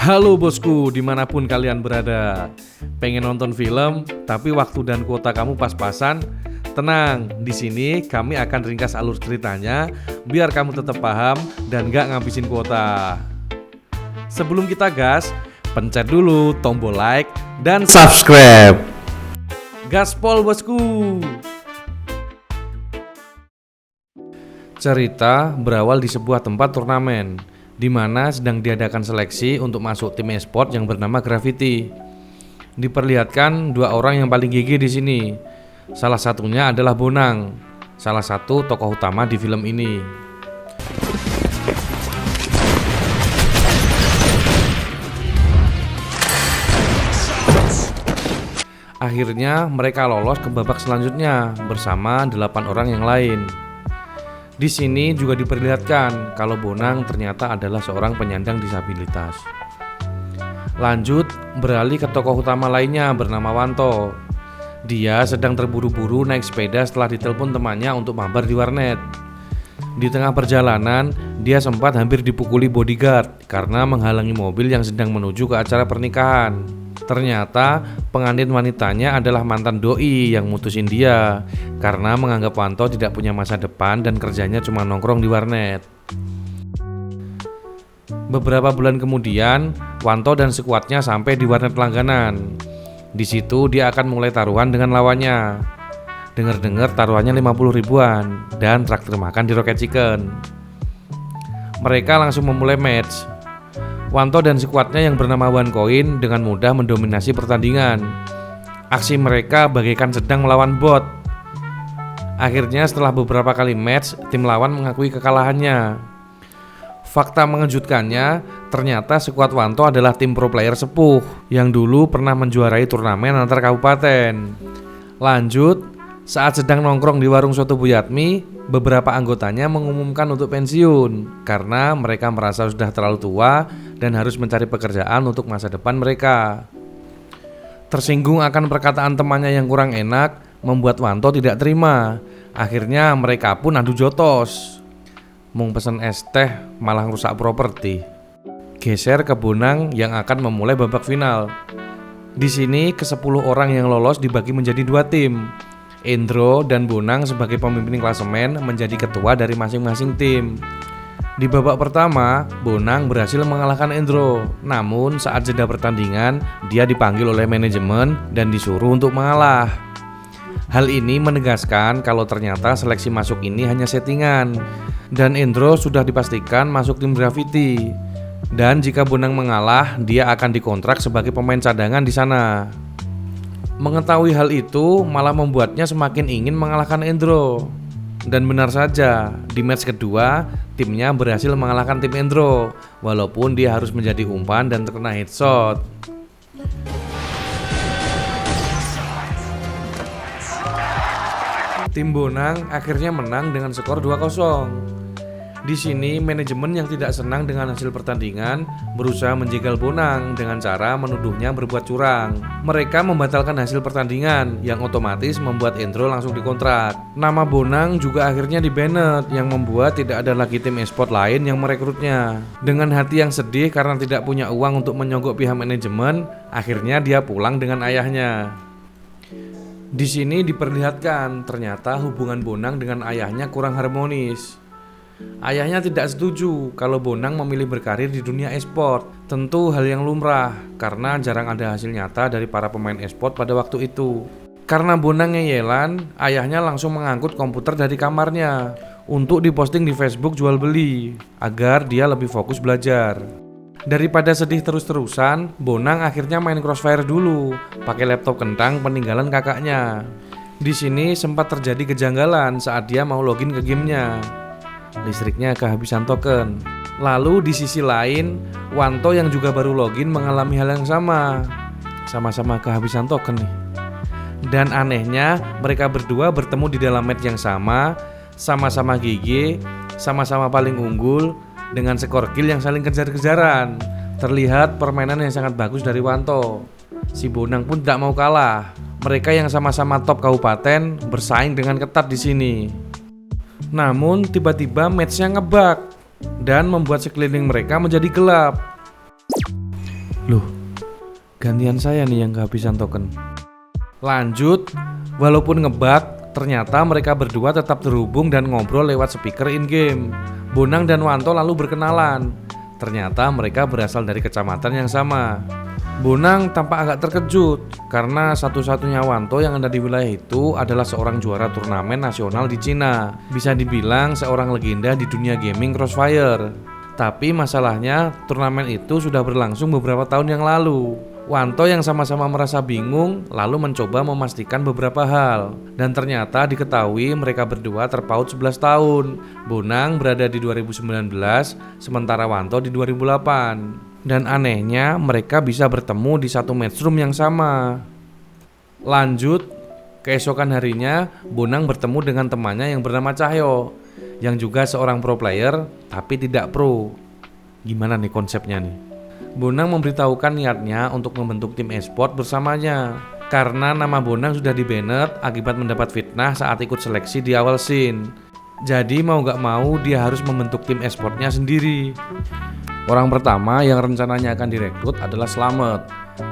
Halo bosku, dimanapun kalian berada. Pengen nonton film, tapi waktu dan kuota kamu pas-pasan? Tenang, di sini kami akan ringkas alur ceritanya, biar kamu tetap paham dan gak ngabisin kuota. Sebelum kita gas, pencet dulu tombol like dan subscribe. Gaspol bosku. Cerita berawal di sebuah tempat turnamen, di mana sedang diadakan seleksi untuk masuk tim e-sport yang bernama Gravity. Diperlihatkan dua orang yang paling gigih di sini. Salah satunya adalah Bonang, salah satu tokoh utama di film ini. Akhirnya mereka lolos ke babak selanjutnya bersama 8 orang yang lain. Di sini juga diperlihatkan kalau Bonang ternyata adalah seorang penyandang disabilitas. Lanjut, beralih ke tokoh utama lainnya bernama Wanto. Dia sedang terburu-buru naik sepeda setelah ditelepon temannya untuk mabar di warnet. Di tengah perjalanan, dia sempat hampir dipukuli bodyguard karena menghalangi mobil yang sedang menuju ke acara pernikahan. Ternyata pengantin wanitanya adalah mantan doi yang mutusin dia karena menganggap Wanto tidak punya masa depan dan kerjanya cuma nongkrong di warnet. Beberapa bulan kemudian, Wanto dan sekuatnya sampai di warnet langganan. Di situ dia akan mulai taruhan dengan lawannya. Dengar-dengar taruhannya 50 ribuan dan traktir makan di Rocket Chicken. Mereka langsung memulai match. Wanto dan sekuatnya yang bernama One Coin dengan mudah mendominasi pertandingan. Aksi mereka bagaikan sedang melawan bot. Akhirnya setelah beberapa kali match, tim lawan mengakui kekalahannya. Fakta mengejutkannya, ternyata sekuat Wanto adalah tim pro player sepuh yang dulu pernah menjuarai turnamen antar kabupaten. Lanjut, saat sedang nongkrong di warung soto Bu Yatmi, beberapa anggotanya mengumumkan untuk pensiun karena mereka merasa sudah terlalu tua dan harus mencari pekerjaan untuk masa depan mereka. Tersinggung akan perkataan temannya yang kurang enak, membuat Wanto tidak terima. Akhirnya mereka pun adu jotos. Mung pesen es teh malah rusak properti. Geser ke Bonang yang akan memulai babak final. Di sini ke-10 orang yang lolos dibagi menjadi 2 tim. Endro dan Bonang sebagai pemimpin klasemen menjadi ketua dari masing-masing tim. Di babak pertama, Bonang berhasil mengalahkan Endro. Namun saat jeda pertandingan, dia dipanggil oleh manajemen dan disuruh untuk mengalah. Hal ini menegaskan kalau ternyata seleksi masuk ini hanya settingan dan Endro sudah dipastikan masuk tim Gravity. Dan jika Bonang mengalah, dia akan dikontrak sebagai pemain cadangan di sana. Mengetahui hal itu malah membuatnya semakin ingin mengalahkan Endro. Dan benar saja, di match kedua, timnya berhasil mengalahkan tim Endro, walaupun dia harus menjadi umpan dan terkena headshot. Tim Bonang akhirnya menang dengan skor 2-0. Di sini manajemen yang tidak senang dengan hasil pertandingan berusaha menjegal Bonang dengan cara menuduhnya berbuat curang. Mereka membatalkan hasil pertandingan yang otomatis membuat Endro langsung dikontrak. Nama Bonang juga akhirnya di-banned yang membuat tidak ada lagi tim e-sport lain yang merekrutnya. Dengan hati yang sedih karena tidak punya uang untuk menyogok pihak manajemen, akhirnya dia pulang dengan ayahnya. Di sini diperlihatkan ternyata hubungan Bonang dengan ayahnya kurang harmonis. Ayahnya tidak setuju kalau Bonang memilih berkarir di dunia e-sport. Tentu hal yang lumrah karena jarang ada hasil nyata dari para pemain e-sport pada waktu itu. Karena Bonang ngeyelan, ayahnya langsung mengangkut komputer dari kamarnya untuk diposting di Facebook jual beli agar dia lebih fokus belajar. Daripada sedih terus-terusan, Bonang akhirnya main Crossfire dulu, pakai laptop kentang peninggalan kakaknya. Di sini sempat terjadi kejanggalan saat dia mau login ke gamenya. Listriknya kehabisan token. Lalu di sisi lain, Wanto yang juga baru login mengalami hal yang sama. Sama-sama kehabisan token nih. Dan anehnya, mereka berdua bertemu di dalam match yang sama-sama gigi, sama-sama paling unggul, dengan skor kill yang saling kejar-kejaran. Terlihat permainan yang sangat bagus dari Wanto. Si Bonang pun tidak mau kalah. Mereka yang sama-sama top kabupaten bersaing dengan ketat di sini. Namun tiba-tiba matchnya ngebug dan membuat sekeliling mereka menjadi gelap. Loh, gantian saya nih yang kehabisan token. Lanjut, walaupun ngebug, ternyata mereka berdua tetap terhubung dan ngobrol lewat speaker in-game. Bonang dan Wanto lalu berkenalan. Ternyata mereka berasal dari kecamatan yang sama. Bonang tampak agak terkejut karena satu-satunya Wanto yang ada di wilayah itu adalah seorang juara turnamen nasional di Cina. Bisa dibilang seorang legenda di dunia gaming Crossfire. Tapi masalahnya turnamen itu sudah berlangsung beberapa tahun yang lalu. Wanto yang sama-sama merasa bingung lalu mencoba memastikan beberapa hal. Dan ternyata diketahui mereka berdua terpaut 11 tahun. Bonang berada di 2019, sementara Wanto di 2008. Dan anehnya mereka bisa bertemu di satu matchroom yang sama. Lanjut, keesokan harinya Bonang bertemu dengan temannya yang bernama Cahyo, yang juga seorang pro player tapi tidak pro. Gimana nih konsepnya nih? Bonang memberitahukan niatnya untuk membentuk tim e-sport bersamanya karena nama Bonang sudah di-banned akibat mendapat fitnah saat ikut seleksi di awal scene. Jadi mau gak mau dia harus membentuk tim e-sportnya sendiri. Orang pertama yang rencananya akan direkrut adalah Slamet,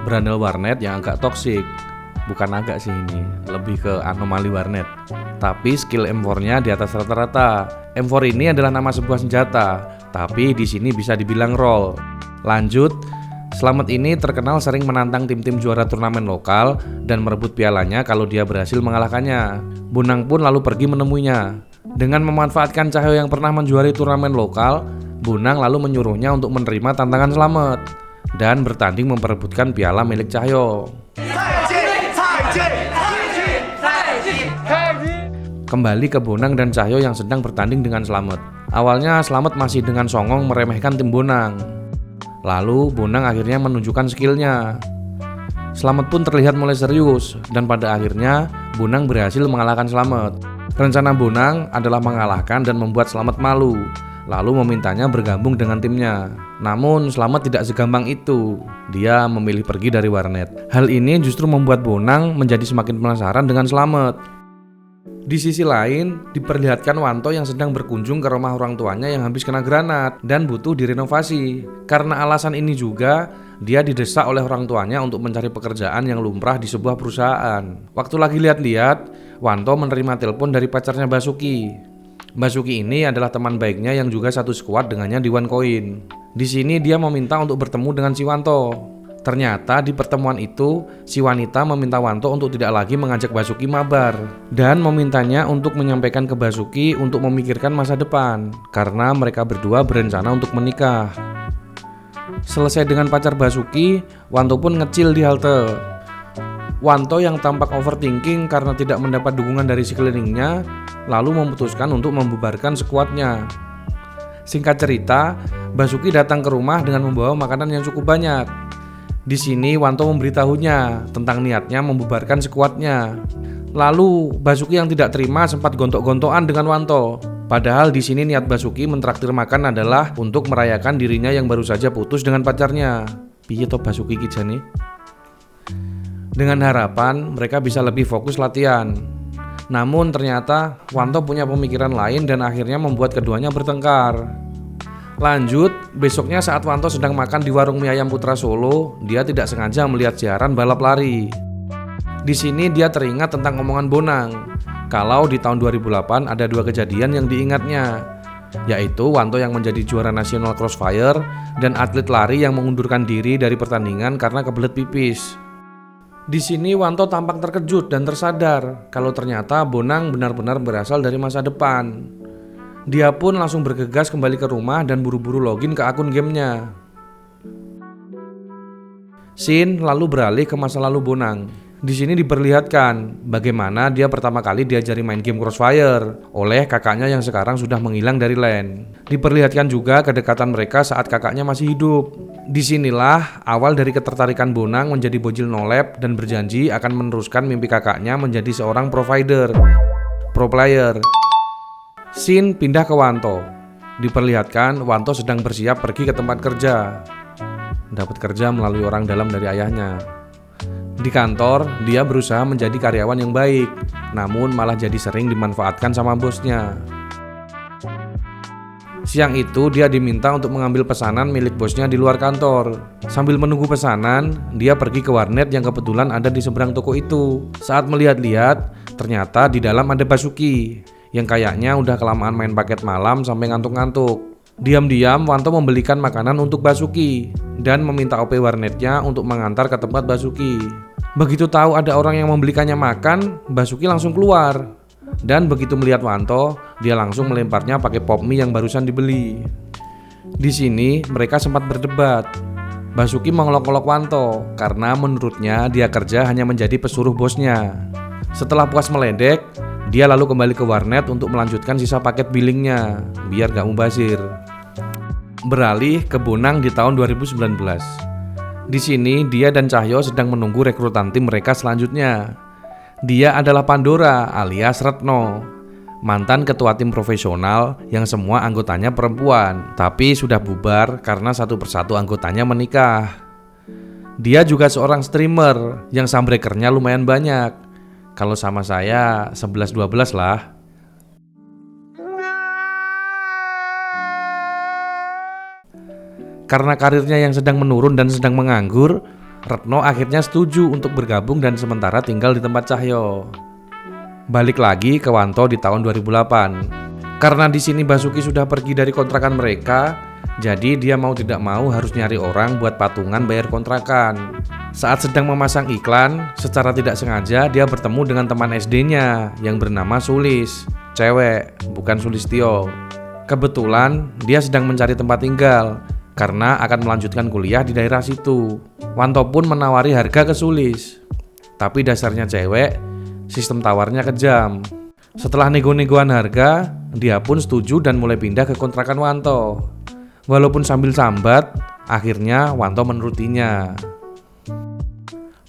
berandal warnet yang agak toksik. Bukan agak sih ini, lebih ke anomali warnet. Tapi skill M4-nya di atas rata-rata. M4 ini adalah nama sebuah senjata, tapi di sini bisa dibilang roll. Lanjut, Slamet ini terkenal sering menantang tim-tim juara turnamen lokal dan merebut pialanya kalau dia berhasil mengalahkannya. Bonang pun lalu pergi menemuinya. Dengan memanfaatkan Cahyo yang pernah menjuari turnamen lokal, Bonang lalu menyuruhnya untuk menerima tantangan Slamet dan bertanding memperebutkan piala milik Cahyo. Kembali ke Bonang dan Cahyo yang sedang bertanding dengan Slamet. Awalnya Slamet masih dengan songong meremehkan tim Bonang. Lalu Bonang akhirnya menunjukkan skillnya. Slamet pun terlihat mulai serius dan pada akhirnya Bonang berhasil mengalahkan Slamet. Rencana Bonang adalah mengalahkan dan membuat Slamet malu, lalu memintanya bergabung dengan timnya. Namun Slamet tidak segampang itu. Dia memilih pergi dari warnet. Hal ini justru membuat Bonang menjadi semakin penasaran dengan Slamet. Di sisi lain, diperlihatkan Wanto yang sedang berkunjung ke rumah orang tuanya yang habis kena granat dan butuh direnovasi. Karena alasan ini juga, dia didesak oleh orang tuanya untuk mencari pekerjaan yang lumrah di sebuah perusahaan. Waktu lagi lihat-lihat, Wanto menerima telepon dari pacarnya Basuki. Basuki ini adalah teman baiknya yang juga satu squad dengannya di OneCoin. Di sini dia meminta untuk bertemu dengan si Wanto. Ternyata di pertemuan itu, si wanita meminta Wanto untuk tidak lagi mengajak Basuki mabar dan memintanya untuk menyampaikan ke Basuki untuk memikirkan masa depan karena mereka berdua berencana untuk menikah. Selesai dengan pacar Basuki, Wanto pun ngecil di halte. Wanto yang tampak overthinking karena tidak mendapat dukungan dari sekelilingnya, lalu memutuskan untuk membubarkan skuadnya. Singkat cerita, Basuki datang ke rumah dengan membawa makanan yang cukup banyak. Di sini Wanto memberitahunya tentang niatnya membubarkan skuadnya. Lalu Basuki yang tidak terima sempat gontok-gontokan dengan Wanto. Padahal di sini niat Basuki mentraktir makan adalah untuk merayakan dirinya yang baru saja putus dengan pacarnya. Piye to Basuki kijane? Dengan harapan mereka bisa lebih fokus latihan. Namun ternyata Wanto punya pemikiran lain dan akhirnya membuat keduanya bertengkar. Lanjut, besoknya saat Wanto sedang makan di warung mie ayam Putra Solo, dia tidak sengaja melihat siaran balap lari. Di sini dia teringat tentang omongan Bonang, kalau di tahun 2008 ada dua kejadian yang diingatnya, yaitu Wanto yang menjadi juara nasional Crossfire dan atlet lari yang mengundurkan diri dari pertandingan karena kebelet pipis. Di sini Wanto tampak terkejut dan tersadar kalau ternyata Bonang benar-benar berasal dari masa depan. Dia pun langsung bergegas kembali ke rumah dan buru-buru login ke akun gamenya. Scene lalu beralih ke masa lalu Bonang. Di sini diperlihatkan bagaimana dia pertama kali diajari main game Crossfire oleh kakaknya yang sekarang sudah menghilang dari LAN. Diperlihatkan juga kedekatan mereka saat kakaknya masih hidup. Disinilah awal dari ketertarikan Bonang menjadi bocil nolep dan berjanji akan meneruskan mimpi kakaknya menjadi seorang pro player. Scene pindah ke Wanto. Diperlihatkan Wanto sedang bersiap pergi ke tempat kerja. Dapat kerja melalui orang dalam dari ayahnya. Di kantor, dia berusaha menjadi karyawan yang baik, namun malah jadi sering dimanfaatkan sama bosnya. Siang itu dia diminta untuk mengambil pesanan milik bosnya di luar kantor. Sambil menunggu pesanan, dia pergi ke warnet yang kebetulan ada di seberang toko itu. Saat melihat-lihat, ternyata di dalam ada Basuki yang kayaknya udah kelamaan main paket malam sampai ngantuk-ngantuk. Diam-diam Wanto membelikan makanan untuk Basuki dan meminta OP warnetnya untuk mengantar ke tempat Basuki. Begitu tahu ada orang yang membelikannya makan, Basuki langsung keluar. Dan begitu melihat Wanto, dia langsung melemparnya pakai pop mie yang barusan dibeli. Di sini mereka sempat berdebat. Basuki mengolok-olok Wanto karena menurutnya dia kerja hanya menjadi pesuruh bosnya. Setelah puas meledek, dia lalu kembali ke warnet untuk melanjutkan sisa paket billingnya biar gak mubazir. Beralih ke Bonang di tahun 2019. Di sini dia dan Cahyo sedang menunggu rekrutan tim mereka selanjutnya. Dia adalah Pandora alias Retno, mantan ketua tim profesional yang semua anggotanya perempuan, tapi sudah bubar karena satu persatu anggotanya menikah. Dia juga seorang streamer yang subbreakernya lumayan banyak. Kalau sama saya 11-12 lah. Karena karirnya yang sedang menurun dan sedang menganggur, Retno akhirnya setuju untuk bergabung dan sementara tinggal di tempat Cahyo. Balik lagi ke Wanto di tahun 2008. Karena di sini Basuki sudah pergi dari kontrakan mereka, jadi dia mau tidak mau harus nyari orang buat patungan bayar kontrakan. Saat sedang memasang iklan, secara tidak sengaja dia bertemu dengan teman SD-nya yang bernama Sulis, cewek, bukan Sulistyo. Kebetulan dia sedang mencari tempat tinggal karena akan melanjutkan kuliah di daerah situ. Wanto pun menawari harga ke Sulis. Tapi dasarnya cewek, sistem tawarnya kejam. Setelah nego-negoan harga, dia pun setuju dan mulai pindah ke kontrakan Wanto. Walaupun sambil sambat, akhirnya Wanto menurutinya.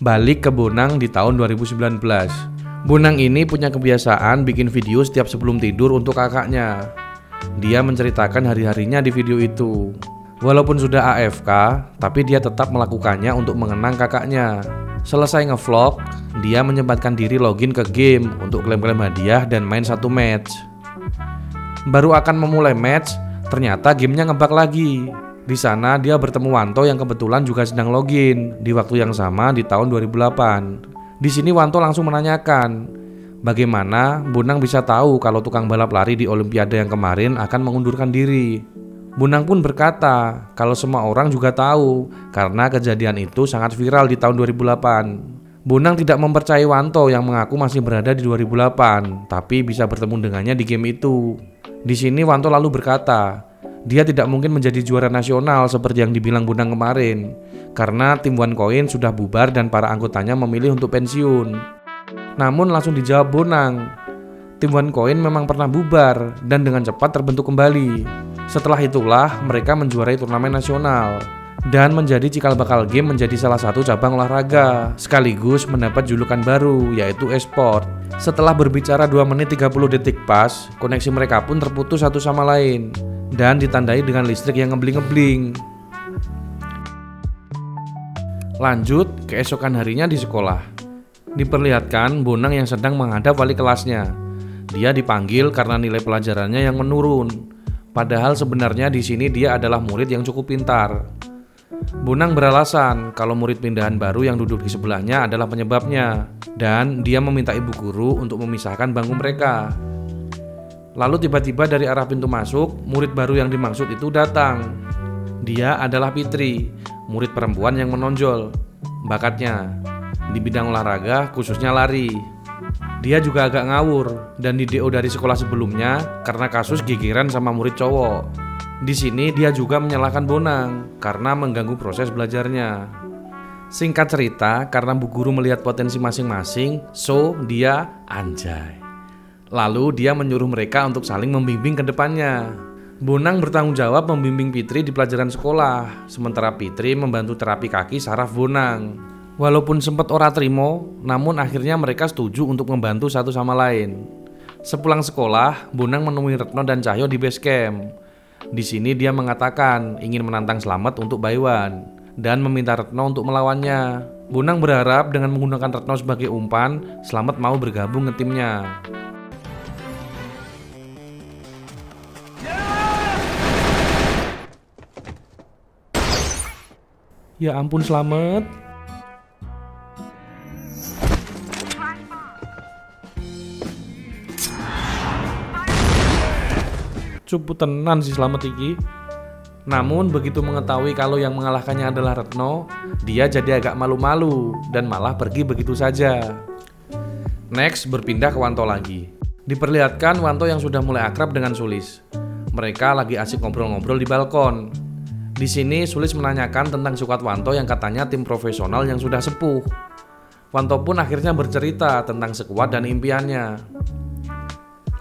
Balik ke Bonang di tahun 2019. Bonang ini punya kebiasaan bikin video setiap sebelum tidur untuk kakaknya. Dia menceritakan hari-harinya di video itu. Walaupun sudah AFK, tapi dia tetap melakukannya untuk mengenang kakaknya. Selesai ngevlog, dia menyempatkan diri login ke game untuk klaim-klaim hadiah dan main satu match. Baru akan memulai match, ternyata gamenya ngebug lagi. Di sana dia bertemu Wanto yang kebetulan juga sedang login di waktu yang sama di tahun 2008. Di sini Wanto langsung menanyakan, bagaimana Bonang bisa tahu kalau tukang balap lari di Olimpiade yang kemarin akan mengundurkan diri. Bonang pun berkata kalau semua orang juga tahu karena kejadian itu sangat viral di tahun 2008. Bonang tidak mempercayai Wanto yang mengaku masih berada di 2008, tapi bisa bertemu dengannya di game itu. Di sini Wanto lalu berkata, dia tidak mungkin menjadi juara nasional seperti yang dibilang Bonang kemarin, karena tim OneCoin sudah bubar dan para anggotanya memilih untuk pensiun. Namun langsung dijawab Bonang, tim OneCoin memang pernah bubar dan dengan cepat terbentuk kembali. Setelah itulah mereka menjuarai turnamen nasional dan menjadi cikal bakal game menjadi salah satu cabang olahraga sekaligus mendapat julukan baru yaitu e-sport. Setelah berbicara 2 menit 30 detik pas, koneksi mereka pun terputus satu sama lain dan ditandai dengan listrik yang ngebling-ngebling. Lanjut, keesokan harinya di sekolah. Diperlihatkan Bonang yang sedang menghadap wali kelasnya. Dia dipanggil karena nilai pelajarannya yang menurun. Padahal sebenarnya di sini dia adalah murid yang cukup pintar. Bonang beralasan kalau murid pindahan baru yang duduk di sebelahnya adalah penyebabnya, dan dia meminta ibu guru untuk memisahkan bangku mereka. Lalu tiba-tiba dari arah pintu masuk, murid baru yang dimaksud itu datang. Dia adalah Fitri, murid perempuan yang menonjol bakatnya di bidang olahraga, khususnya lari. Dia juga agak ngawur dan di DO dari sekolah sebelumnya karena kasus gigiran sama murid cowok. Di sini dia juga menyalahkan Bonang karena mengganggu proses belajarnya. Singkat cerita, karena bu guru melihat potensi masing-masing, so dia anjay. Lalu dia menyuruh mereka untuk saling membimbing ke depannya. Bonang bertanggung jawab membimbing Fitri di pelajaran sekolah, sementara Fitri membantu terapi kaki saraf Bonang. Walaupun sempat ora trimo, namun akhirnya mereka setuju untuk membantu satu sama lain. Sepulang sekolah, Bonang menemui Retno dan Cahyo di base camp. Di sini dia mengatakan ingin menantang Slamet untuk Baiwan dan meminta Retno untuk melawannya. Bonang berharap dengan menggunakan Retno sebagai umpan, Slamet mau bergabung ke timnya. Ya ampun, Slamet. Cupu tenan si Slamet iki. Namun begitu mengetahui kalau yang mengalahkannya adalah Retno, dia jadi agak malu-malu dan malah pergi begitu saja. Next, berpindah ke Wanto lagi. Diperlihatkan Wanto yang sudah mulai akrab dengan Sulis. Mereka lagi asik ngobrol-ngobrol di balkon. Di sini Sulis menanyakan tentang squad Wanto yang katanya tim profesional yang sudah sepuh. Wanto pun akhirnya bercerita tentang squad dan impiannya.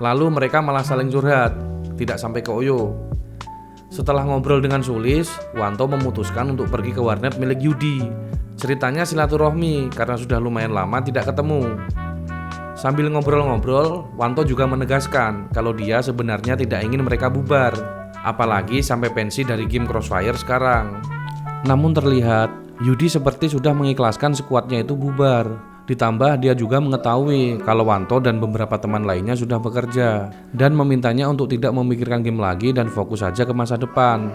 Lalu mereka malah saling curhat, tidak sampai ke Oyo. Setelah ngobrol dengan Sulis, Wanto memutuskan untuk pergi ke warnet milik Yudi. Ceritanya silaturahmi karena sudah lumayan lama tidak ketemu. Sambil ngobrol-ngobrol, Wanto juga menegaskan kalau dia sebenarnya tidak ingin mereka bubar, apalagi sampai pensi dari game Crossfire sekarang. Namun terlihat Yudi seperti sudah mengikhlaskan skuadnya itu bubar. Ditambah dia juga mengetahui kalau Wanto dan beberapa teman lainnya sudah bekerja dan memintanya untuk tidak memikirkan game lagi dan fokus saja ke masa depan.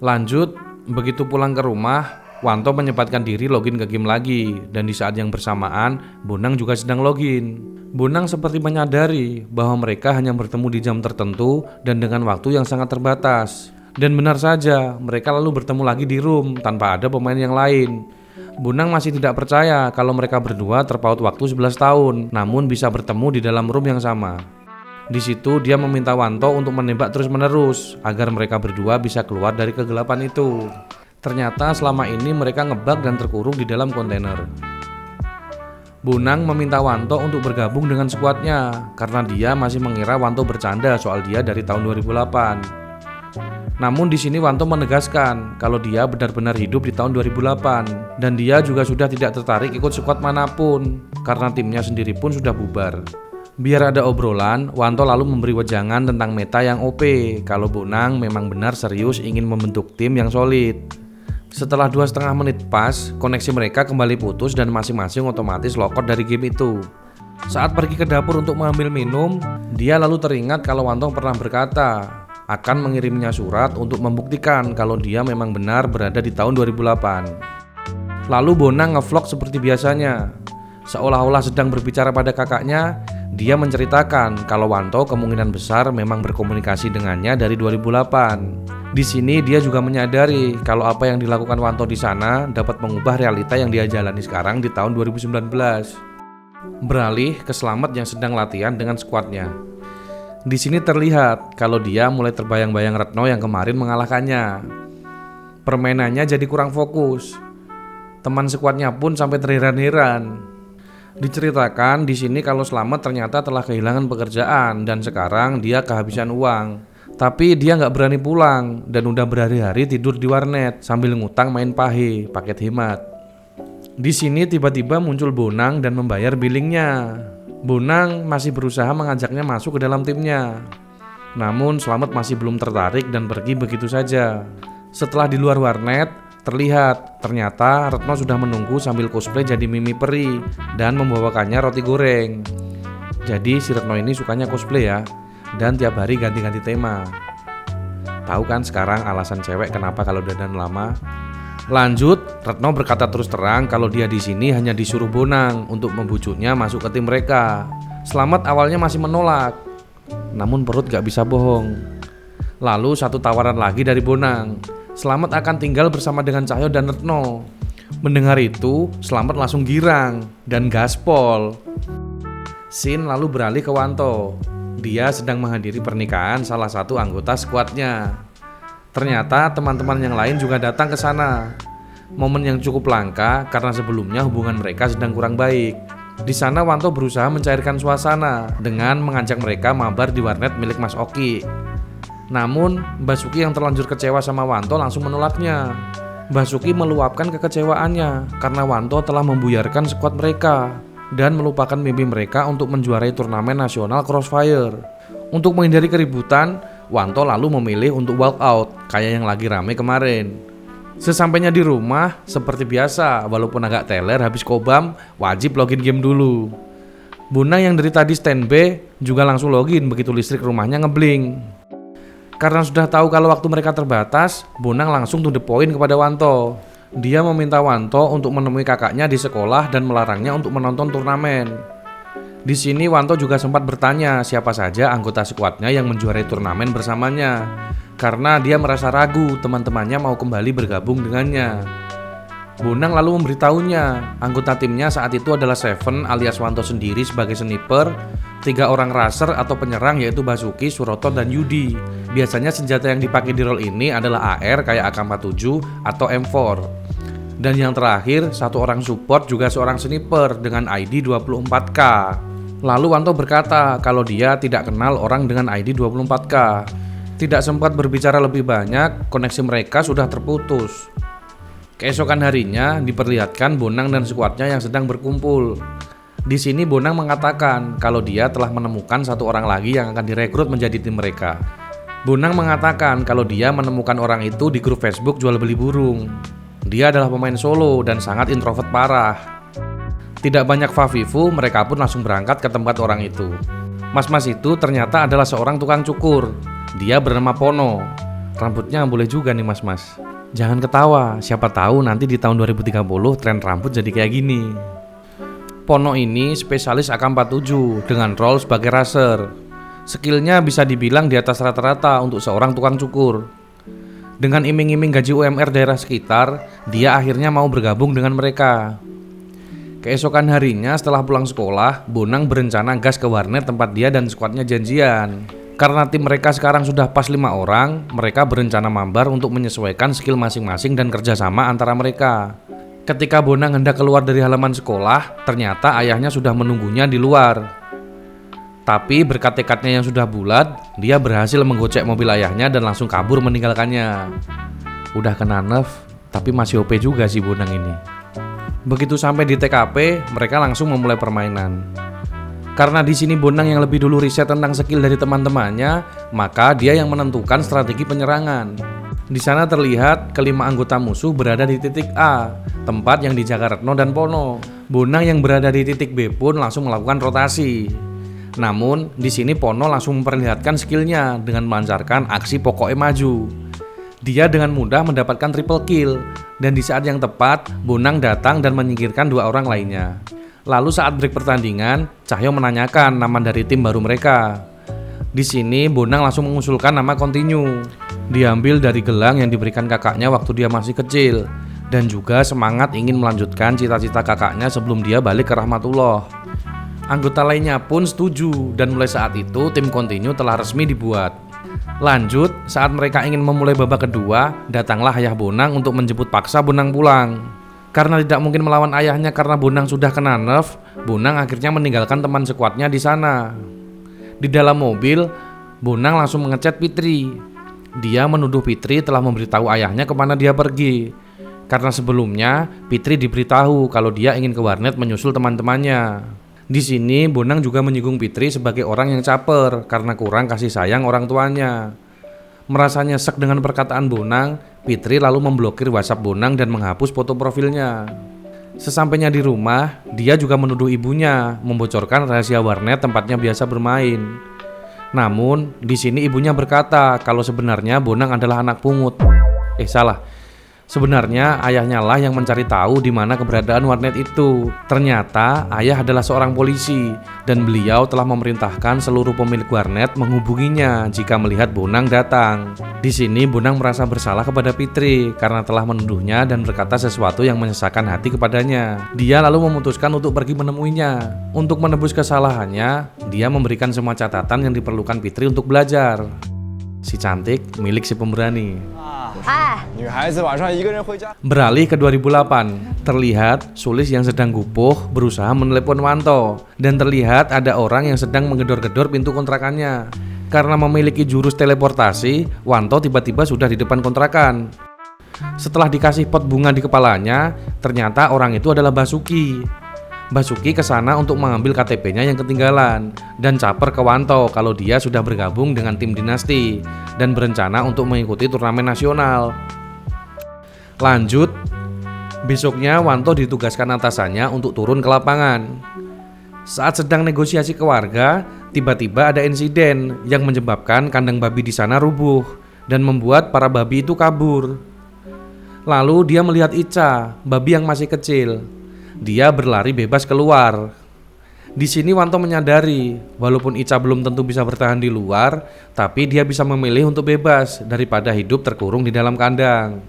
Lanjut, begitu pulang ke rumah, Wanto menyempatkan diri login ke game lagi dan di saat yang bersamaan, Bonang juga sedang login. Bonang seperti menyadari bahwa mereka hanya bertemu di jam tertentu dan dengan waktu yang sangat terbatas. Dan benar saja, mereka lalu bertemu lagi di room tanpa ada pemain yang lain. Bonang masih tidak percaya kalau mereka berdua terpaut waktu 11 tahun, namun bisa bertemu di dalam room yang sama. Di situ dia meminta Wanto untuk menembak terus-menerus agar mereka berdua bisa keluar dari kegelapan itu. Ternyata selama ini mereka ngebug dan terkurung di dalam kontainer. Bonang meminta Wanto untuk bergabung dengan skuadnya karena dia masih mengira Wanto bercanda soal dia dari tahun 2008. Namun di sini Wanto menegaskan kalau dia benar-benar hidup di tahun 2008 dan dia juga sudah tidak tertarik ikut skuad manapun karena timnya sendiri pun sudah bubar. Biar ada obrolan, Wanto lalu memberi wejangan tentang meta yang OP kalau Bonang memang benar serius ingin membentuk tim yang solid. Setelah 2,5 menit pas, koneksi mereka kembali putus dan masing-masing otomatis logout dari game itu. Saat pergi ke dapur untuk mengambil minum, dia lalu teringat kalau Wanto pernah berkata akan mengirimnya surat untuk membuktikan kalau dia memang benar berada di tahun 2008. Lalu Bonang ngevlog seperti biasanya. Seolah-olah sedang berbicara pada kakaknya, dia menceritakan kalau Wanto kemungkinan besar memang berkomunikasi dengannya dari 2008. Di sini dia juga menyadari kalau apa yang dilakukan Wanto di sana dapat mengubah realita yang dia jalani sekarang di tahun 2019. Beralih ke Slamet yang sedang latihan dengan skuadnya. Di sini terlihat kalau dia mulai terbayang-bayang Retno yang kemarin mengalahkannya. Permainannya jadi kurang fokus. Teman skuadnya pun sampai terheran-heran. Diceritakan di sini kalau Slamet ternyata telah kehilangan pekerjaan dan sekarang dia kehabisan uang. Tapi dia nggak berani pulang dan udah berhari-hari tidur di warnet sambil ngutang main pahe, paket hemat. Di sini tiba-tiba muncul Bonang dan membayar billingnya. Bonang masih berusaha mengajaknya masuk ke dalam timnya. Namun Slamet masih belum tertarik dan pergi begitu saja. Setelah di luar warnet, terlihat ternyata Retno sudah menunggu sambil cosplay jadi Mimi Peri dan membawakannya roti goreng. Jadi si Retno ini sukanya cosplay ya. Dan tiap hari ganti-ganti tema. Tahu kan sekarang alasan cewek kenapa kalau dandan lama? Lanjut, Retno berkata terus terang kalau dia di sini hanya disuruh Bonang untuk membujuknya masuk ke tim mereka. Slamet awalnya masih menolak, namun perut gak bisa bohong. Lalu satu tawaran lagi dari Bonang, Slamet akan tinggal bersama dengan Cahyo dan Retno. Mendengar itu, Slamet langsung girang dan gaspol. Scene lalu beralih ke Wanto. Dia sedang menghadiri pernikahan salah satu anggota skuadnya. Ternyata teman-teman yang lain juga datang ke sana. Momen yang cukup langka karena sebelumnya hubungan mereka sedang kurang baik. Di sana Wanto berusaha mencairkan suasana dengan mengajak mereka mabar di warnet milik Mas Oki. Namun Mbak Suki yang terlanjur kecewa sama Wanto langsung menolaknya. Mbak Suki meluapkan kekecewaannya karena Wanto telah membuyarkan skuad mereka dan melupakan mimpi mereka untuk menjuarai turnamen nasional Crossfire. Untuk menghindari keributan, Wanto lalu memilih untuk walk out, kayak yang lagi rame kemarin. Sesampainya di rumah, seperti biasa, walaupun agak teler habis kobam, wajib login game dulu. Bonang yang dari tadi standby juga langsung login begitu listrik rumahnya ngebling. Karena sudah tahu kalau waktu mereka terbatas, Bonang langsung to the point kepada Wanto. Dia meminta Wanto untuk menemui kakaknya di sekolah dan melarangnya untuk menonton turnamen. Di sini Wanto juga sempat bertanya siapa saja anggota skuadnya yang menjuarai turnamen bersamanya, karena dia merasa ragu teman-temannya mau kembali bergabung dengannya. Bonang lalu memberitahunya anggota timnya saat itu adalah Seven alias Wanto sendiri sebagai sniper, 3 orang raser atau penyerang yaitu Basuki, Suroto, dan Yudi. Biasanya senjata yang dipakai di role ini adalah AR kayak AK-47 atau M4. Dan yang terakhir, 1 orang support juga seorang sniper dengan ID 24K. Lalu Wanto berkata kalau dia tidak kenal orang dengan ID 24K. Tidak sempat berbicara lebih banyak, koneksi mereka sudah terputus. Keesokan harinya diperlihatkan Bonang dan skuadnya yang sedang berkumpul. Di sini Bonang mengatakan kalau dia telah menemukan 1 orang lagi yang akan direkrut menjadi tim mereka. Bonang mengatakan kalau dia menemukan orang itu di grup Facebook jual beli burung. Dia adalah pemain solo dan sangat introvert parah. Tidak banyak fafifu, mereka pun langsung berangkat ke tempat orang itu. Mas-mas itu ternyata adalah seorang tukang cukur. Dia bernama Pono. Rambutnya boleh juga nih mas-mas. Jangan ketawa, siapa tahu nanti di tahun 2030 tren rambut jadi kayak gini. Pono ini spesialis AK-47 dengan role sebagai raser. Skillnya bisa dibilang di atas rata-rata untuk seorang tukang cukur. Dengan iming-iming gaji UMR daerah sekitar, dia akhirnya mau bergabung dengan mereka. Keesokan harinya setelah pulang sekolah, Bonang berencana gas ke warnet tempat dia dan skuadnya janjian. Karena tim mereka sekarang sudah pas 5 orang, mereka berencana mambar untuk menyesuaikan skill masing-masing dan kerjasama antara mereka. Ketika Bonang hendak keluar dari halaman sekolah, ternyata ayahnya sudah menunggunya di luar. Tapi berkat tekadnya yang sudah bulat, dia berhasil menggocek mobil ayahnya dan langsung kabur meninggalkannya. Udah kena nerf, tapi masih OP juga sih Bonang ini. Begitu sampai di TKP, mereka langsung memulai permainan. Karena di sini Bonang yang lebih dulu riset tentang skill dari teman-temannya, maka dia yang menentukan strategi penyerangan. Di sana terlihat kelima anggota musuh berada di titik A, tempat yang dijaga Retno dan Pono. Bonang yang berada di titik B pun langsung melakukan rotasi. Namun di sini Pono langsung memperlihatkan skillnya dengan melancarkan aksi pokoknya maju. Dia dengan mudah mendapatkan triple kill, dan di saat yang tepat Bonang datang dan menyingkirkan 2 orang lainnya. Lalu saat break pertandingan, Cahyo menanyakan nama dari tim baru mereka. Di sini Bonang langsung mengusulkan nama Continue. Diambil dari gelang yang diberikan kakaknya waktu dia masih kecil, dan juga semangat ingin melanjutkan cita-cita kakaknya sebelum dia balik ke Rahmatullah. Anggota lainnya pun setuju, dan mulai saat itu tim Continue telah resmi dibuat. Lanjut, saat mereka ingin memulai babak kedua, datanglah ayah Bonang untuk menjemput paksa Bonang pulang. Karena tidak mungkin melawan ayahnya karena Bonang sudah kena nerf, Bonang akhirnya meninggalkan teman sekuatnya di sana. Di dalam mobil, Bonang langsung mengechat Fitri. Dia menuduh Fitri telah memberitahu ayahnya kemana dia pergi. Karena sebelumnya, Fitri diberitahu kalau dia ingin ke warnet menyusul teman-temannya. Di sini, Bonang juga menyinggung Fitri sebagai orang yang caper karena kurang kasih sayang orang tuanya. Merasa nyesek dengan perkataan Bonang, Fitri lalu memblokir WhatsApp Bonang dan menghapus foto profilnya. Sesampainya di rumah, dia juga menuduh ibunya membocorkan rahasia warnet tempatnya biasa bermain. Namun, di sini ibunya berkata kalau sebenarnya Bonang adalah anak pungut. Salah. Sebenarnya ayahnya lah yang mencari tahu di mana keberadaan warnet itu. Ternyata ayah adalah seorang polisi dan beliau telah memerintahkan seluruh pemilik warnet menghubunginya jika melihat Bonang datang. Di sini Bonang merasa bersalah kepada Fitri karena telah menuduhnya dan berkata sesuatu yang menyesakan hati kepadanya. Dia lalu memutuskan untuk pergi menemuinya. Untuk menebus kesalahannya, dia memberikan semua catatan yang diperlukan Fitri untuk belajar. Si cantik milik si pemberani. Beralih ke 2008, terlihat Sulis yang sedang gupuh berusaha menelepon Wanto, dan terlihat ada orang yang sedang menggedor-gedor pintu kontrakannya. Karena memiliki jurus teleportasi, Wanto tiba-tiba sudah di depan kontrakan. Setelah dikasih pot bunga di kepalanya, ternyata orang itu adalah Basuki. Basuki kesana untuk mengambil KTP-nya yang ketinggalan dan caper ke Wanto kalau dia sudah bergabung dengan tim dinasti dan berencana untuk mengikuti turnamen nasional. Lanjut, besoknya Wanto ditugaskan atasannya untuk turun ke lapangan. Saat sedang negosiasi ke warga, tiba-tiba ada insiden yang menyebabkan kandang babi di sana rubuh dan membuat para babi itu kabur. Lalu dia melihat Ica, babi yang masih kecil. Dia berlari bebas keluar. Di sini Wanto menyadari, walaupun Ica belum tentu bisa bertahan di luar, tapi dia bisa memilih untuk bebas daripada hidup terkurung di dalam kandang.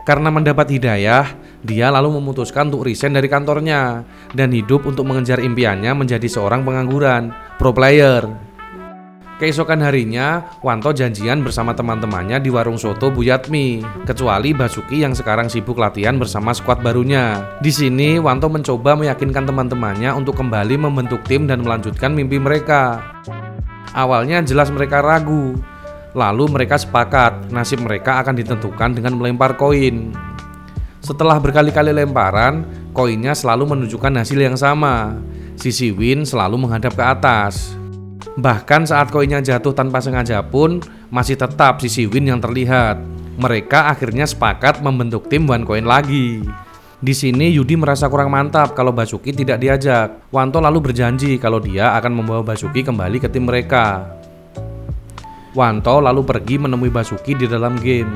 Karena mendapat hidayah, dia lalu memutuskan untuk resign dari kantornya dan hidup untuk mengejar impiannya menjadi seorang pengangguran, pro player. Keesokan harinya, Wanto janjian bersama teman-temannya di warung soto Bu Yatmi, kecuali Basuki yang sekarang sibuk latihan bersama skuad barunya. Di sini, Wanto mencoba meyakinkan teman-temannya untuk kembali membentuk tim dan melanjutkan mimpi mereka. Awalnya jelas mereka ragu, lalu mereka sepakat nasib mereka akan ditentukan dengan melempar koin. Setelah berkali-kali lemparan, koinnya selalu menunjukkan hasil yang sama. Sisi win selalu menghadap ke atas. Bahkan saat koinnya jatuh tanpa sengaja pun, masih tetap sisi win yang terlihat. Mereka akhirnya sepakat membentuk tim one coin lagi. Di sini Yudi merasa kurang mantap kalau Basuki tidak diajak. Wanto lalu berjanji kalau dia akan membawa Basuki kembali ke tim mereka. Wanto lalu pergi menemui Basuki di dalam game.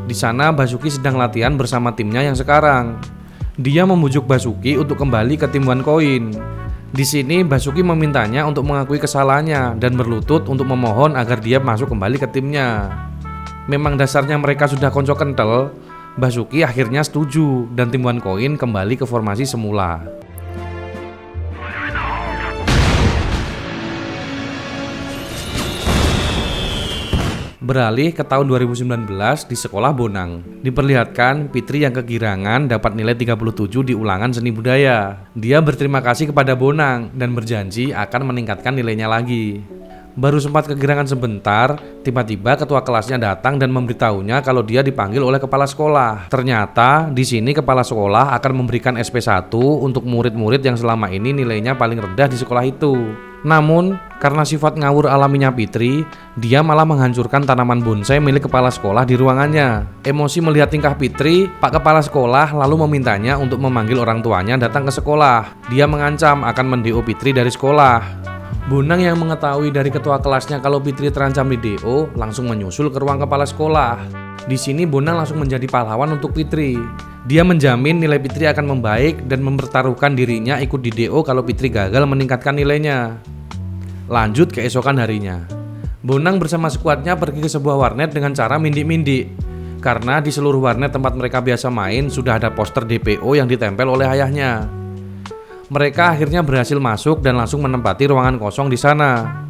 Di sana Basuki sedang latihan bersama timnya yang sekarang. Dia membujuk Basuki untuk kembali ke tim one coin. Di sini Basuki memintanya untuk mengakui kesalahannya dan berlutut untuk memohon agar dia masuk kembali ke timnya. Memang dasarnya mereka sudah konco kental, Basuki akhirnya setuju dan tim one coin kembali ke formasi semula. Beralih ke tahun 2019 di sekolah Bonang. Diperlihatkan Fitri yang kegirangan dapat nilai 37 di ulangan seni budaya. Dia berterima kasih kepada Bonang dan berjanji akan meningkatkan nilainya lagi. Baru sempat kegirangan sebentar, tiba-tiba ketua kelasnya datang dan memberitahunya kalau dia dipanggil oleh kepala sekolah. Ternyata di sini kepala sekolah akan memberikan SP1 untuk murid-murid yang selama ini nilainya paling rendah di sekolah itu. Namun, karena sifat ngawur alaminya Fitri, dia malah menghancurkan tanaman bonsai milik kepala sekolah di ruangannya. Emosi melihat tingkah Fitri, Pak Kepala Sekolah lalu memintanya untuk memanggil orang tuanya datang ke sekolah. Dia mengancam akan men-DO Fitri dari sekolah. Bonang yang mengetahui dari ketua kelasnya kalau Fitri terancam di DO, langsung menyusul ke ruang kepala sekolah. Di sini Bonang langsung menjadi pahlawan untuk Fitri. Dia menjamin nilai Fitri akan membaik dan mempertaruhkan dirinya ikut di DO kalau Fitri gagal meningkatkan nilainya. Lanjut keesokan harinya, Bonang bersama skuadnya pergi ke sebuah warnet dengan cara mindik-mindik. Karena di seluruh warnet tempat mereka biasa main sudah ada poster DPO yang ditempel oleh ayahnya. Mereka akhirnya berhasil masuk dan langsung menempati ruangan kosong di sana.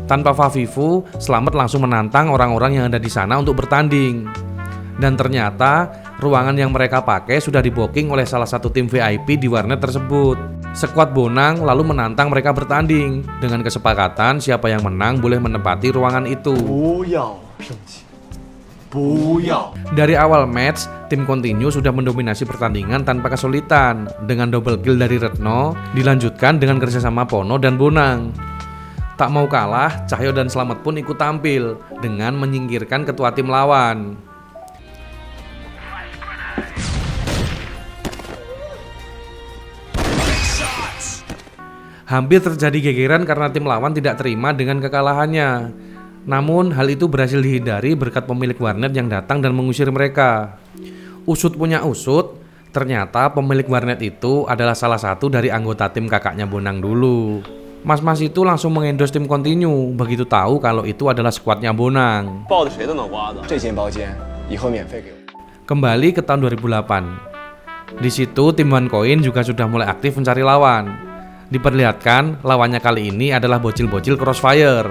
Tanpa Fafifu, Slamet langsung menantang orang-orang yang ada di sana untuk bertanding. Dan ternyata ruangan yang mereka pakai sudah di-booking oleh salah satu tim VIP di warnet tersebut. Skuad Bonang lalu menantang mereka bertanding dengan kesepakatan siapa yang menang boleh menempati ruangan itu. Dari awal match, tim Continue sudah mendominasi pertandingan tanpa kesulitan. Dengan double kill dari Retno, dilanjutkan dengan kerjasama Pono dan Bonang. Tak mau kalah, Cahyo dan Slamet pun ikut tampil dengan menyingkirkan ketua tim lawan. Hampir terjadi gegeran karena tim lawan tidak terima dengan kekalahannya. Namun hal itu berhasil dihindari berkat pemilik warnet yang datang dan mengusir mereka. Usut punya usut, ternyata pemilik warnet itu adalah salah satu dari anggota tim kakaknya Bonang dulu. Mas-mas itu langsung mengendorse tim Continue begitu tahu kalau itu adalah skuadnya Bonang. Kembali ke tahun 2008. Di situ tim One Coin juga sudah mulai aktif mencari lawan. Diperlihatkan lawannya kali ini adalah bocil-bocil Crossfire.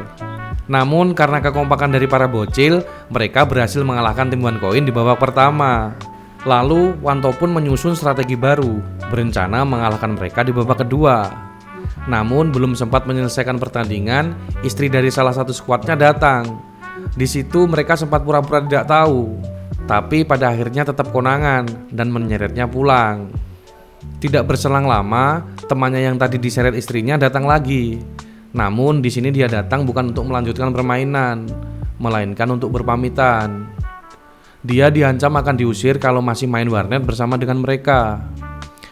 Namun karena kekompakan dari para bocil, mereka berhasil mengalahkan tim One Coin di babak pertama. Lalu Wanto pun menyusun strategi baru, berencana mengalahkan mereka di babak kedua. Namun belum sempat menyelesaikan pertandingan, istri dari salah satu skuadnya datang. Di situ mereka sempat pura-pura tidak tahu, tapi pada akhirnya tetap konangan dan menyeretnya pulang. Tidak berselang lama, temannya yang tadi diseret istrinya datang lagi. Namun di sini dia datang bukan untuk melanjutkan permainan, melainkan untuk berpamitan. Dia diancam akan diusir kalau masih main warnet bersama dengan mereka.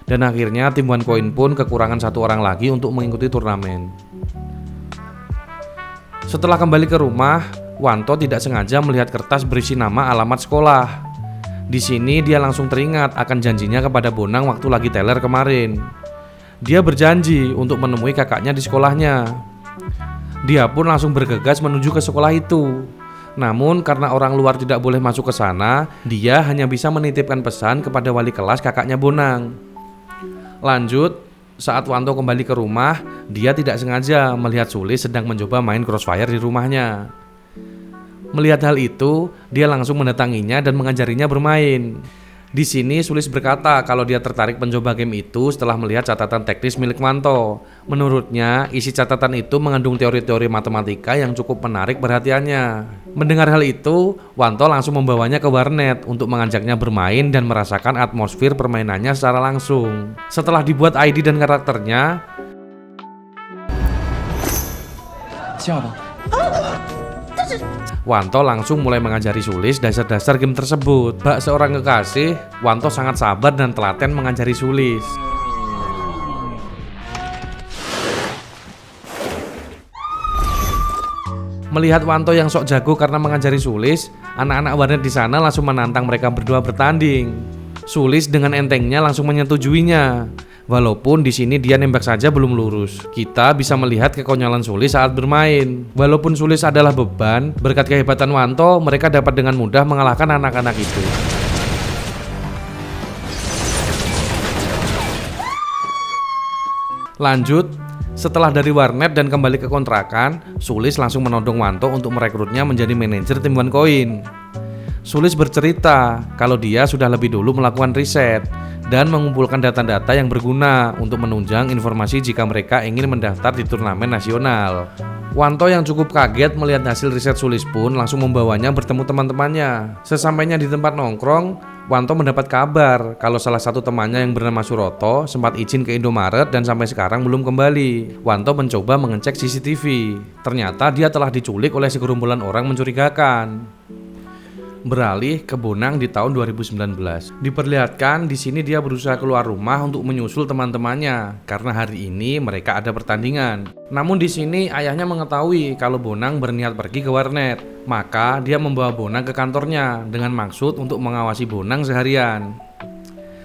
Dan akhirnya tim One Coin pun kekurangan satu orang lagi untuk mengikuti turnamen. Setelah kembali ke rumah, Wanto tidak sengaja melihat kertas berisi nama alamat sekolah. Di sini dia langsung teringat akan janjinya kepada Bonang waktu lagi teler kemarin. Dia berjanji untuk menemui kakaknya di sekolahnya. Dia pun langsung bergegas menuju ke sekolah itu. Namun karena orang luar tidak boleh masuk ke sana, dia hanya bisa menitipkan pesan kepada wali kelas kakaknya Bonang. Lanjut, saat Wanto kembali ke rumah, dia tidak sengaja melihat Sulis sedang mencoba main Crossfire di rumahnya. Melihat hal itu, dia langsung mendatanginya dan mengajarinya bermain. Di sini Sulis berkata kalau dia tertarik mencoba game itu setelah melihat catatan teknis milik Wanto. Menurutnya, isi catatan itu mengandung teori-teori matematika yang cukup menarik perhatiannya. Mendengar hal itu, Wanto langsung membawanya ke warnet untuk mengajaknya bermain dan merasakan atmosfer permainannya secara langsung. Setelah dibuat ID dan karakternya, siapa? Wanto langsung mulai mengajari Sulis dasar-dasar game tersebut. Bak seorang kekasih, Wanto sangat sabar dan telaten mengajari Sulis. Melihat Wanto yang sok jago karena mengajari Sulis, anak-anak warnet di sana langsung menantang mereka berdua bertanding. Sulis dengan entengnya langsung menyetujuinya. Walaupun di sini dia nembak saja belum lurus. Kita bisa melihat kekonyolan Sulis saat bermain. Walaupun Sulis adalah beban, berkat kehebatan Wanto, mereka dapat dengan mudah mengalahkan anak-anak itu. Lanjut, setelah dari warnet dan kembali ke kontrakan, Sulis langsung menodong Wanto untuk merekrutnya menjadi manajer tim OneCoin. Sulis bercerita kalau dia sudah lebih dulu melakukan riset dan mengumpulkan data-data yang berguna untuk menunjang informasi jika mereka ingin mendaftar di turnamen nasional. Wanto yang cukup kaget melihat hasil riset Sulis pun langsung membawanya bertemu teman-temannya. Sesampainya di tempat nongkrong, Wanto mendapat kabar kalau salah satu temannya yang bernama Suroto sempat izin ke Indomaret dan sampai sekarang belum kembali. Wanto mencoba mengecek CCTV. Ternyata dia telah diculik oleh segerombolan orang mencurigakan. Beralih ke Bonang di tahun 2019. Diperlihatkan di sini dia berusaha keluar rumah untuk menyusul teman-temannya karena hari ini mereka ada pertandingan. Namun di sini ayahnya mengetahui kalau Bonang berniat pergi ke warnet. Maka dia membawa Bonang ke kantornya dengan maksud untuk mengawasi Bonang seharian.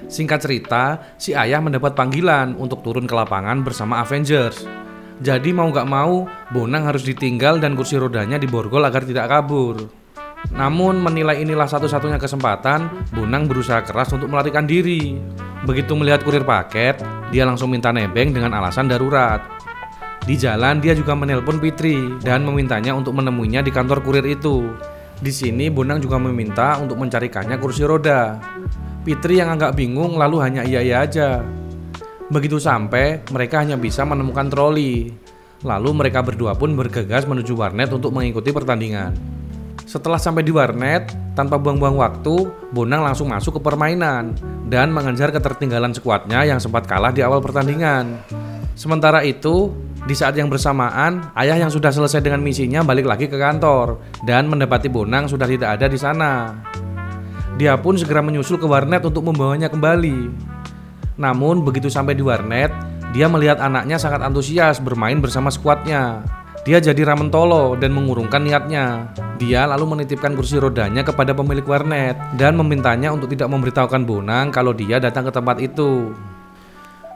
Singkat cerita, si ayah mendapat panggilan untuk turun ke lapangan bersama Avengers. Jadi mau gak mau, Bonang harus ditinggal dan kursi rodanya diborgol agar tidak kabur. Namun menilai inilah satu-satunya kesempatan, Bonang berusaha keras untuk melarikan diri. Begitu melihat kurir paket, dia langsung minta nebeng dengan alasan darurat. Di jalan dia juga menelpon Fitri dan memintanya untuk menemuinya di kantor kurir itu. Di sini Bonang juga meminta untuk mencarikannya kursi roda. Fitri yang agak bingung lalu hanya iya-iya aja. Begitu sampai, mereka hanya bisa menemukan troli. Lalu mereka berdua pun bergegas menuju warnet untuk mengikuti pertandingan. Setelah sampai di warnet, tanpa buang-buang waktu, Bonang langsung masuk ke permainan dan mengejar ketertinggalan skuadnya yang sempat kalah di awal pertandingan. Sementara itu, di saat yang bersamaan, ayah yang sudah selesai dengan misinya balik lagi ke kantor dan mendapati Bonang sudah tidak ada di sana. Dia pun segera menyusul ke warnet untuk membawanya kembali. Namun begitu sampai di warnet, dia melihat anaknya sangat antusias bermain bersama skuadnya. Dia jadi ramentolo dan mengurungkan niatnya. Dia lalu menitipkan kursi rodanya kepada pemilik warnet dan memintanya untuk tidak memberitahukan Bonang kalau dia datang ke tempat itu.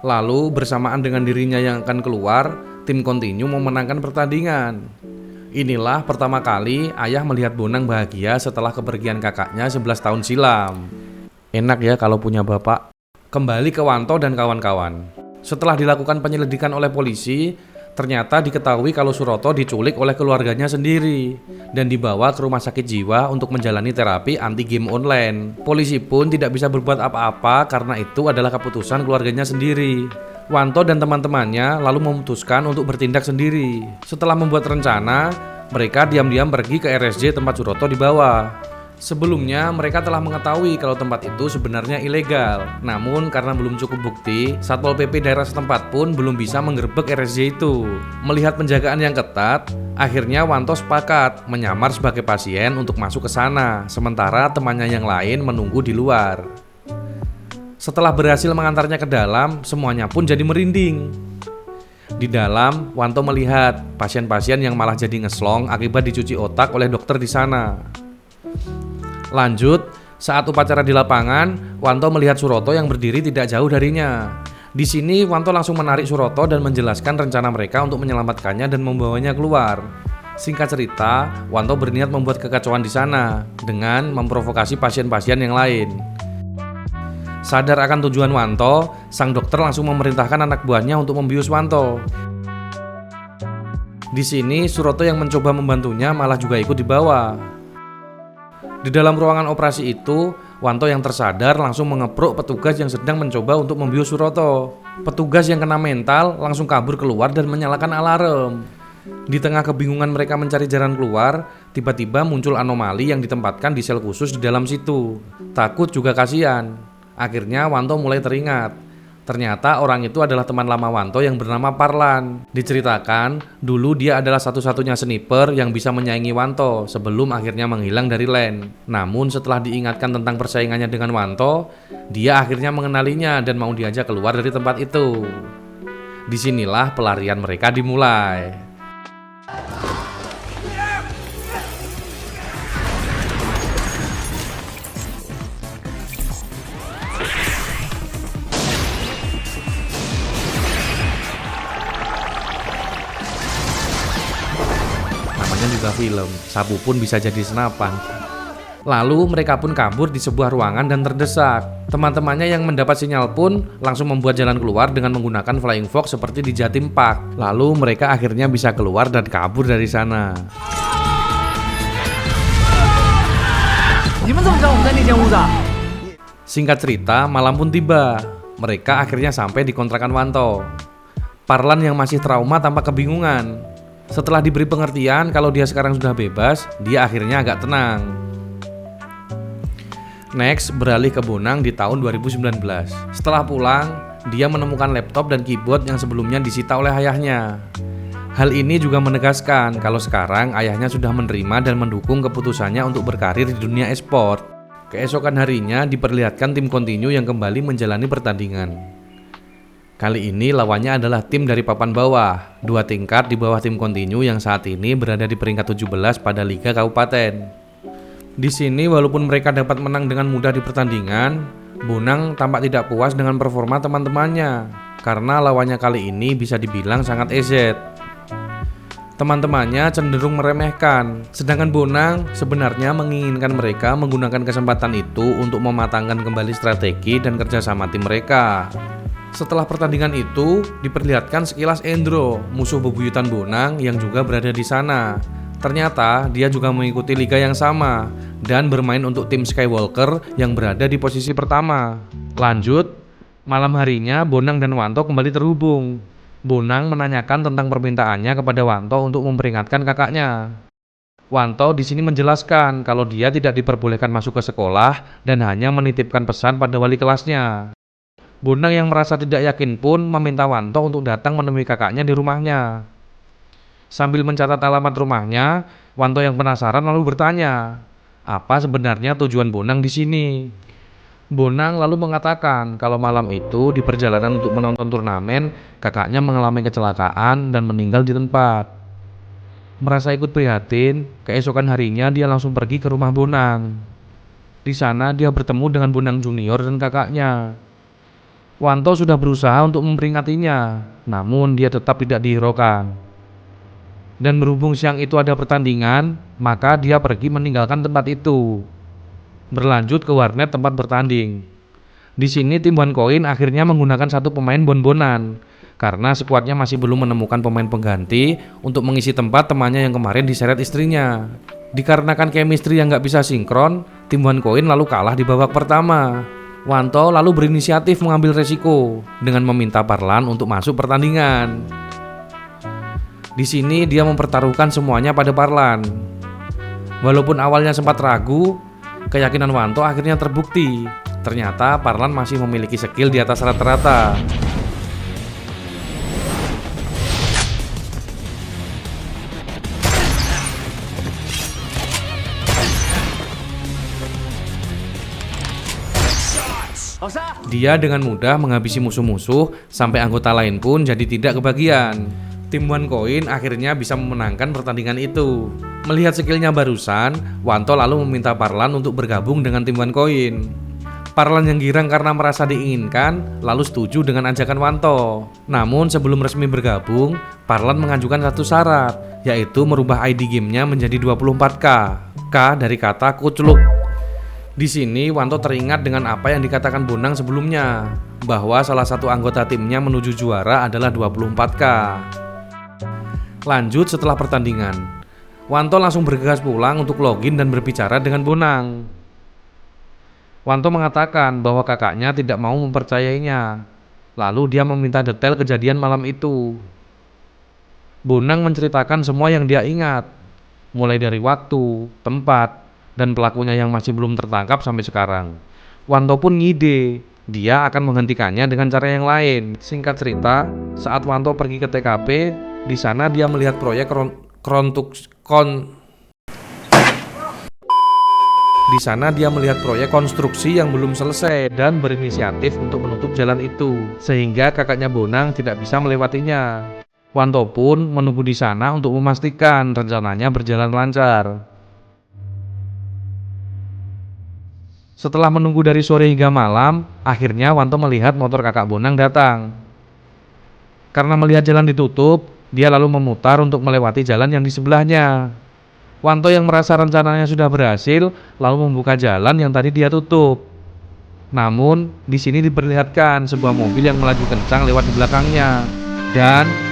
Lalu bersamaan dengan dirinya yang akan keluar, tim Continue memenangkan pertandingan. Inilah pertama kali ayah melihat Bonang bahagia setelah kepergian kakaknya 11 tahun silam. Enak ya kalau punya bapak. Kembali ke Wanto dan kawan-kawan. Setelah dilakukan penyelidikan oleh polisi, ternyata diketahui kalau Suroto diculik oleh keluarganya sendiri dan dibawa ke rumah sakit jiwa untuk menjalani terapi anti game online. Polisi pun tidak bisa berbuat apa-apa karena itu adalah keputusan keluarganya sendiri. Wanto dan teman-temannya lalu memutuskan untuk bertindak sendiri. Setelah membuat rencana, mereka diam-diam pergi ke RSJ tempat Suroto dibawa. Sebelumnya mereka telah mengetahui kalau tempat itu sebenarnya ilegal. Namun karena belum cukup bukti, Satpol PP daerah setempat pun belum bisa menggerebek RSJ itu. Melihat penjagaan yang ketat, akhirnya Wanto sepakat menyamar sebagai pasien untuk masuk ke sana, sementara temannya yang lain menunggu di luar. Setelah berhasil mengantarnya ke dalam, semuanya pun jadi merinding. Di dalam, Wanto melihat pasien-pasien yang malah jadi ngeslong akibat dicuci otak oleh dokter di sana. Lanjut, Saat upacara di lapangan, Wanto melihat Suroto yang berdiri tidak jauh darinya. Di sini Wanto langsung menarik Suroto dan menjelaskan rencana mereka untuk menyelamatkannya dan membawanya keluar. Singkat cerita, Wanto berniat membuat kekacauan di sana dengan memprovokasi pasien-pasien yang lain. Sadar akan tujuan Wanto, sang dokter langsung memerintahkan anak buahnya untuk membius Wanto. Di sini Suroto yang mencoba membantunya malah juga ikut dibawa. Di dalam ruangan operasi itu, Wanto yang tersadar langsung mengepruk petugas yang sedang mencoba untuk membius Suroto. Petugas yang kena mental langsung kabur keluar dan menyalakan alarm. Di tengah kebingungan mereka mencari jalan keluar, tiba-tiba muncul anomali yang ditempatkan di sel khusus di dalam situ. Takut juga kasihan. Akhirnya Wanto mulai teringat. Ternyata orang itu adalah teman lama Wanto yang bernama Parlan. Diceritakan, dulu dia adalah satu-satunya sniper yang bisa menyaingi Wanto sebelum akhirnya menghilang dari LAN. Namun setelah diingatkan tentang persaingannya dengan Wanto, dia akhirnya mengenalinya dan mau diajak keluar dari tempat itu. Disinilah pelarian mereka dimulai. Juga film, sapu pun bisa jadi senapan. Lalu mereka pun kabur di sebuah ruangan dan terdesak. Teman-temannya yang mendapat sinyal pun langsung membuat jalan keluar dengan menggunakan flying fox seperti di Jatim Park. Lalu mereka akhirnya bisa keluar dan kabur dari sana. Singkat cerita, malam pun tiba. Mereka akhirnya sampai di kontrakan Wanto. Parlan yang masih trauma tampak kebingungan. Setelah diberi pengertian kalau dia sekarang sudah bebas, dia akhirnya agak tenang. Next, beralih ke Bonang di tahun 2019. Setelah pulang, dia menemukan laptop dan keyboard yang sebelumnya disita oleh ayahnya. Hal ini juga menegaskan kalau sekarang ayahnya sudah menerima dan mendukung keputusannya untuk berkarir di dunia e-sport. Keesokan harinya diperlihatkan tim Continue yang kembali menjalani pertandingan. Kali ini lawannya adalah tim dari papan bawah, 2 tingkat di bawah tim Continue yang saat ini berada di peringkat 17 pada Liga Kabupaten. Di sini walaupun mereka dapat menang dengan mudah di pertandingan, Bonang tampak tidak puas dengan performa teman-temannya karena lawannya kali ini bisa dibilang sangat EZ. Teman-temannya cenderung meremehkan, sedangkan Bonang sebenarnya menginginkan mereka menggunakan kesempatan itu untuk mematangkan kembali strategi dan kerjasama tim mereka. Setelah pertandingan itu, diperlihatkan sekilas Endro, musuh bebuyutan Bonang yang juga berada di sana. Ternyata dia juga mengikuti liga yang sama dan bermain untuk tim Skywalker yang berada di posisi pertama. Lanjut, malam harinya Bonang dan Wanto kembali terhubung. Bonang menanyakan tentang permintaannya kepada Wanto untuk memperingatkan kakaknya. Wanto di sini menjelaskan kalau dia tidak diperbolehkan masuk ke sekolah dan hanya menitipkan pesan pada wali kelasnya. Bonang yang merasa tidak yakin pun meminta Wanto untuk datang menemui kakaknya di rumahnya. Sambil mencatat alamat rumahnya, Wanto yang penasaran lalu bertanya, apa sebenarnya tujuan Bonang di sini? Bonang lalu mengatakan kalau malam itu di perjalanan untuk menonton turnamen, kakaknya mengalami kecelakaan dan meninggal di tempat. Merasa ikut prihatin, keesokan harinya dia langsung pergi ke rumah Bonang. Di sana dia bertemu dengan Bonang Junior dan kakaknya. Wanto sudah berusaha untuk memperingatinya, namun dia tetap tidak dihiraukan. Dan berhubung siang itu ada pertandingan, maka dia pergi meninggalkan tempat itu. Berlanjut ke warnet tempat bertanding. Di sini tim One Coin akhirnya menggunakan satu pemain bon-bonan, karena skuadnya masih belum menemukan pemain pengganti untuk mengisi tempat temannya yang kemarin diseret istrinya. Dikarenakan chemistry yang gak bisa sinkron, tim One Coin lalu kalah di babak pertama. Wanto lalu berinisiatif mengambil resiko dengan meminta Parlan untuk masuk pertandingan. Di sini dia mempertaruhkan semuanya pada Parlan. Walaupun awalnya sempat ragu, keyakinan Wanto akhirnya terbukti. Ternyata Parlan masih memiliki skill di atas rata-rata. Dia dengan mudah menghabisi musuh-musuh sampai anggota lain pun jadi tidak kebagian. Tim One Coin akhirnya bisa memenangkan pertandingan itu. Melihat skillnya barusan, Wanto lalu meminta Parlan untuk bergabung dengan tim One Coin. Parlan yang girang karena merasa diinginkan, lalu setuju dengan ajakan Wanto. Namun sebelum resmi bergabung, Parlan mengajukan satu syarat, yaitu merubah ID gamenya menjadi 24K. K dari kata kucluk. Di sini Wanto teringat dengan apa yang dikatakan Bonang sebelumnya, bahwa salah satu anggota timnya menuju juara adalah 24K. Lanjut setelah pertandingan, Wanto langsung bergegas pulang untuk login dan berbicara dengan Bonang. Wanto mengatakan bahwa kakaknya tidak mau mempercayainya. Lalu dia meminta detail kejadian malam itu. Bonang menceritakan semua yang dia ingat, mulai dari waktu, tempat, dan pelakunya yang masih belum tertangkap sampai sekarang. Wanto pun ngide, dia akan menghentikannya dengan cara yang lain. Singkat cerita, saat Wanto pergi ke TKP, di sana dia melihat proyek konstruksi yang belum selesai dan berinisiatif untuk menutup jalan itu, sehingga kakaknya Bonang tidak bisa melewatinya. Wanto pun menunggu di sana untuk memastikan rencananya berjalan lancar. Setelah menunggu dari sore hingga malam, akhirnya Wanto melihat motor kakak Bonang datang. Karena melihat jalan ditutup, dia lalu memutar untuk melewati jalan yang di sebelahnya. Wanto yang merasa rencananya sudah berhasil, lalu membuka jalan yang tadi dia tutup. Namun, di sini diperlihatkan sebuah mobil yang melaju kencang lewat di belakangnya. Dan